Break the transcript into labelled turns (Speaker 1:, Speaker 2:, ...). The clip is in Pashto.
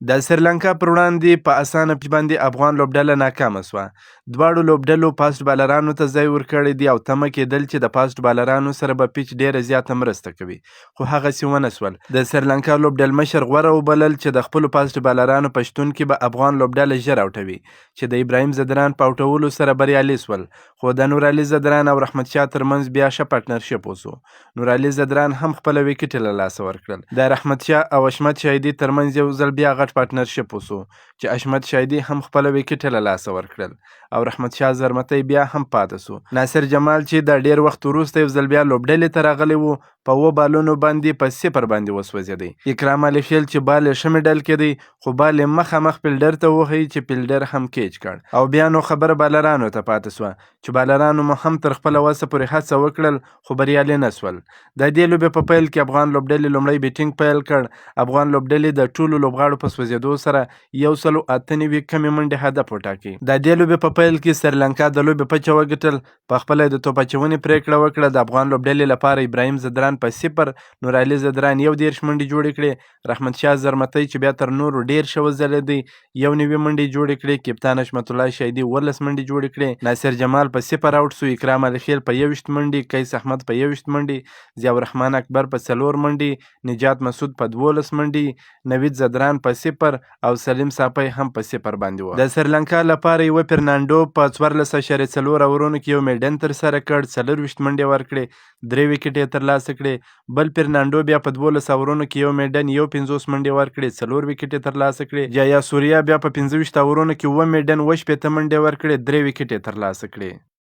Speaker 1: د سریلانکا پر وړاندې په اسانه پیچ باندې افغان لوبډله ناکامه سوه. دواړو لوبډلو فاسټ بالرانو ته ځای ورکړی دی او تمه کېدل چې د فاسټ بالرانو سره به پیچ ډیره زیاته مرسته کوي، خو هغسې ونه سول. د سریلانکا لوبډل مشر غوره وبلل چې د خپلو فاسټ بالرانو په شتون کې به افغان لوبډله ژر اوټوي، چې د ابراهیم ځدران په اوټولو سره بریالي سول. خو د نورعلي ځدران او رحمت شاه ترمنځ بیا ښه پارټنرشپ وسو. نورعلي ځدران هم خپله ویکټې له لاسه ورکړل. د رحمت شاه او حشمت شاهدي ترمنځ یو ځل بیا غټ پارټنرشپ وسو چې حشمت شاهدي هم خپله ویکټې له لاسه ورکړل او رحمت شاه زرمتی بیا هم پاته سو. ناصر جمال چې د ډیر وخت وروسته یو ځل بیا لوبډلې ته راغلی و، په 7 بالونو باندې په 0 باندې وسوځېدی. اکرام علي خیل چې بال یې ښه میډل کېدی، خو بال یې مخامخ فیلډر ته وهی چې فیلډر هم کیچ کړ او بیا نو خبره بالرانو ته پاته سوه چې بالرانو مو هم تر خپله وسه پورې هڅه وکړل، خو بریالي نه سول. د دې لوبې په پیل کې افغان لوبډلې لومړی بیټینګ پیل کړ. افغان لوبډلې د ټولو لوبغاړو په سوځېدو سره 198 کمې منډې هدف وټاکي. د دې لوبې په پیل کې سریلانکا د لوبې پچه وګټل، په خپله د توپ اچونې پریکړه وکړه. د افغان لوبډلې لپاره ابراهیم ځدران په 0، نورعلي ځدران 11 منډې جوړې کړې. رحمت شاه زرمتی چې بیا تر نورو ډیر ښه وځلېدی 91 منډې جوړې کړې. کپتان حشمت الله شاهدي 14 منډې جوړې کړې. ناصر جمال په 0 اوټ سو. اکرام علي خیل په 21 منډې، قیس احمد په 21 منډې، ضیاءالرحمن اکبر په 4 منډې، نجات مسعود په 12 منډې، نوید ځدران په 0 او سلیم ساپی هم په 0 باندې و. د سریلانکا لپاره یوه فرنانډو په 14.4 اورونو کې یو میډن ترسره کړ، 24 منډې ورکړې، 3 ویکټې یې ترلاسه کړې. بل فرنانډو بیا په 12 اورونو کې یو میډن، 50 منډې ورکړې، 4 ویکټې یې ترلاسه کړې. جایا سوریا بیا په 25 اورونو کې 7 میډن، 80 منډې ورکړې، 3 ویکټې یې ترلاسه کړې.